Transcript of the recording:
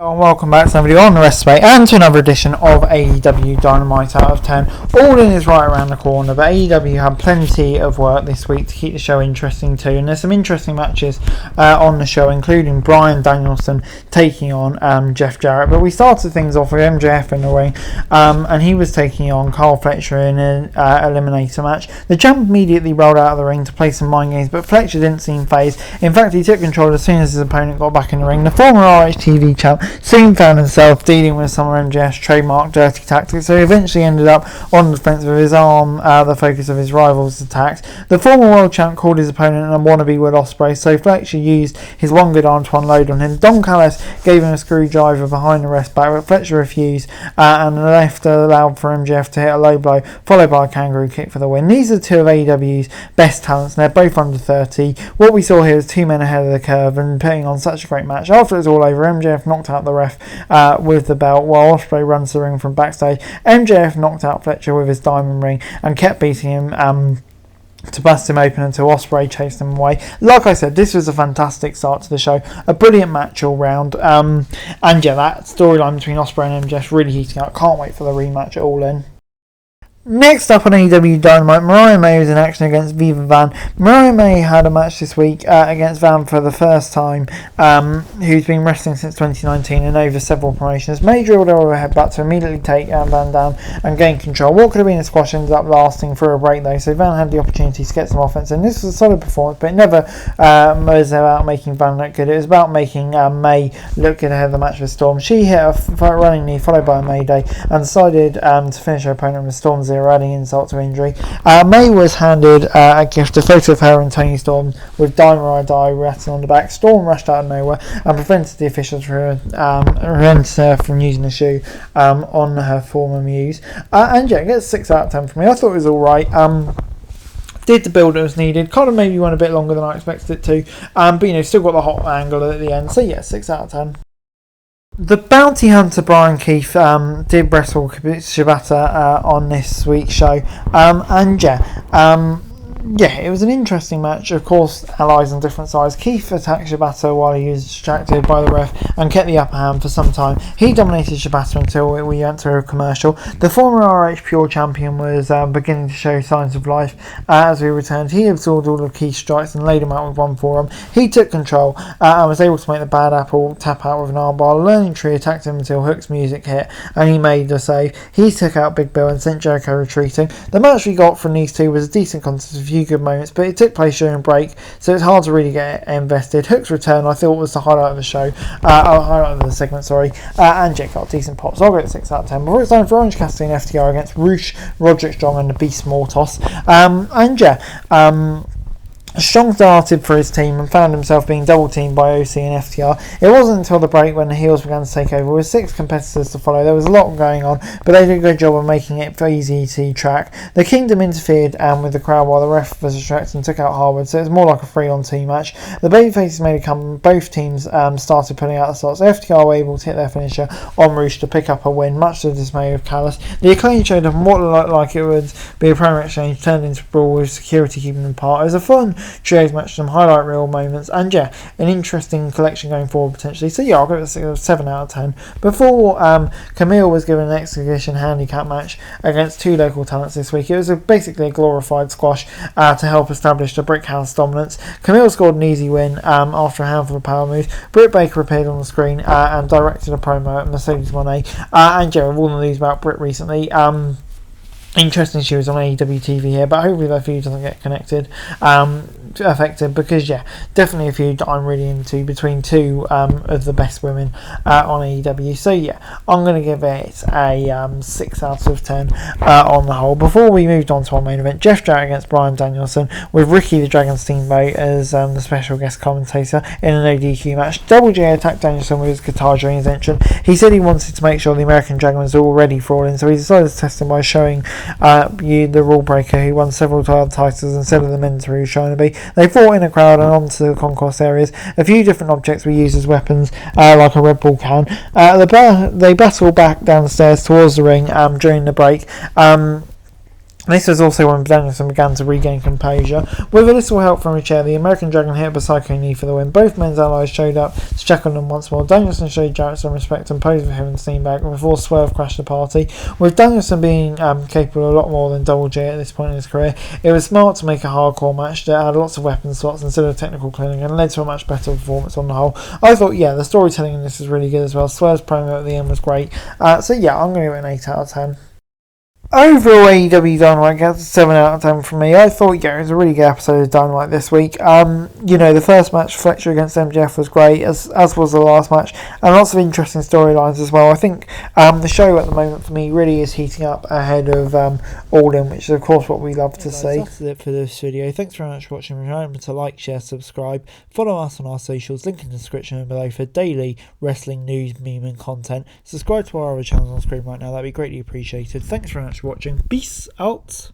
Welcome back to another video on the rest of it and to another edition of AEW Dynamite Out of 10. All in is right around the corner, but AEW had plenty of work this week to keep the show interesting too, and there's some interesting matches on the show, including Bryan Danielson taking on Jeff Jarrett. But we started things off with MJF in the ring, and he was taking on Carl Fletcher in an eliminator match. The champ immediately rolled out of the ring to play some mind games, but Fletcher didn't seem phased. In fact, he took control as soon as his opponent got back in the ring. The former RHTV champ soon found himself dealing with some of MJF's trademark dirty tactics, so he eventually ended up on the defense with his arm the focus of his rival's attacks. The former world champ called his opponent a wannabe Will Ospreay, so Fletcher used his long good arm to unload on him. Don Callis gave him a screwdriver behind the rest back, but Fletcher refused, and the left allowed for MJF to hit a low blow, followed by a kangaroo kick for the win. These are two of AEW's best talents, and they're both under 30. What we saw here was two men ahead of the curve and putting on such a great match. After it was all over, MJF knocked out the ref with the belt while Ospreay runs the ring from backstage. MJF knocked out Fletcher with his diamond ring and kept beating him to bust him open until Ospreay chased him away. Like I said, this was a fantastic start to the show, a brilliant match all round, and yeah, that storyline between Ospreay and MJF really heating up. Can't wait for the rematch at All In. Next up on AEW Dynamite, Mariah May was in action against Viva Van. Mariah May had a match this week against Van for the first time, who's been wrestling since 2019 and over several promotions. May drilled her overhead back to immediately take Van down and gain control. What could have been a squash ended up lasting for a break though, so Van had the opportunity to get some offense, and this was a solid performance, but it never was about making Van look good. It was about making May look good ahead of the match with Storm. She hit a running knee followed by a Mayday and decided to finish her opponent with Storm Zero, adding insult to injury. May was handed a gift, a photo of her and Tony Storm with Die Mariah Die written on the back. Storm rushed out of nowhere and prevented the officials from using the shoe on her former muse. And yeah, it gets 6 out of 10 for me. I thought it was alright. Did the build that was needed. Kind of maybe went a bit longer than I expected it to. But you know, still got the hot angle at the end. So yeah, 6 out of 10. The bounty hunter Brian Keith did wrestle Shibata on this week's show, and yeah, it was an interesting match. Of course, allies on different sides. Keith attacked Shibata while he was distracted by the ref and kept the upper hand for some time. He dominated Shibata until we went to a commercial. The former RH Pure champion was beginning to show signs of life as we returned. He absorbed all of Keith's strikes and laid him out with one forearm. He took control and was able to make the Bad Apple tap out with an armbar. Learning Tree attacked him until Hook's music hit and he made the save. He took out Big Bill and sent Jericho retreating. The match we got from these two was a decent contest, a few good moments, but it took place during a break, so it's hard to really get invested. Hook's return I thought was the highlight of the show, highlight of the segment, sorry, and Jake got decent pops. I'll go 6 out of 10. Before it's time for Orange Cassidy and FTR against Roosh, Roderick Strong and the Beast Mortos, Strong started for his team and found himself being double teamed by OC and FTR. It wasn't until the break when the heels began to take over. With 6 competitors to follow, there was a lot going on, but they did a good job of making it easy to track. The Kingdom interfered with the crowd while the ref was distracted and took out Harwood, so it was more like a 3-on-2 match. The babyfaces made a comeback. Both teams started putting out the slots. FTR were able to hit their finisher on Roosh to pick up a win, much to the dismay of Callis. The Acclaim showed up, and what looked like it would be a promo exchange turned into a brawl with security keeping them apart. It was a fun trios match, some highlight reel moments, and yeah, an interesting collection going forward potentially. So yeah, I'll go with a 7 out of 10. Before Camille was given an exhibition handicap match against 2 local talents this week. It was basically a glorified squash to help establish the Brick House dominance. Camille scored an easy win after a handful of power moves. Britt Baker appeared on the screen and directed a promo at Mercedes Moné, and yeah, we've all the news about Britt recently. Interesting she was on AEW TV here, but hopefully that feud doesn't get affected, because yeah, definitely a feud that I'm really into between 2 of the best women on AEW. So yeah, I'm going to give it a 6 out of 10 on the whole. Before we moved on to our main event, Jeff Jarrett against Bryan Danielson with Ricky the Dragon Steamboat as the special guest commentator in an ODQ match. Double J attacked Danielson with his guitar during his entrance. He said he wanted to make sure the American Dragon was all ready for All In, so he decided to test him by showing the Rule Breaker, who won several titles instead of the mentor he was trying to be. They fought in a crowd and onto the concourse areas. A few different objects were used as weapons, like a Red Bull can. They battled back down the stairs towards the ring during the break. This was also when Danielson began to regain composure. With a little help from a chair, the American Dragon hit a Psycho knee for the win. Both men's allies showed up to check on them once more. Danielson showed Jarrett some respect and posed for him and Steenback before Swerve crashed the party. With Danielson being capable of a lot more than Double J at this point in his career, it was smart to make a hardcore match that had lots of weapon slots instead of technical clearing and led to a much better performance on the whole. I thought, the storytelling in this is really good as well. Swerve's promo at the end was great. I'm going to give it an 8 out of 10. Overall, AEW Dynamite gets a 7 out of 10 from me. I thought, it was a really good episode of Dynamite this week. The first match, Fletcher against MJF, was great, as was the last match, and lots of interesting storylines as well. I think the show at the moment for me really is heating up ahead of All In, which is of course what we love to see. That's it for this video. Thanks very much for watching. Remember to like, share, subscribe, follow us on our socials, link in the description below for daily wrestling news, meme and content. Subscribe to our other channels on screen right now, that'd be greatly appreciated. Thanks very much for watching. Peace out.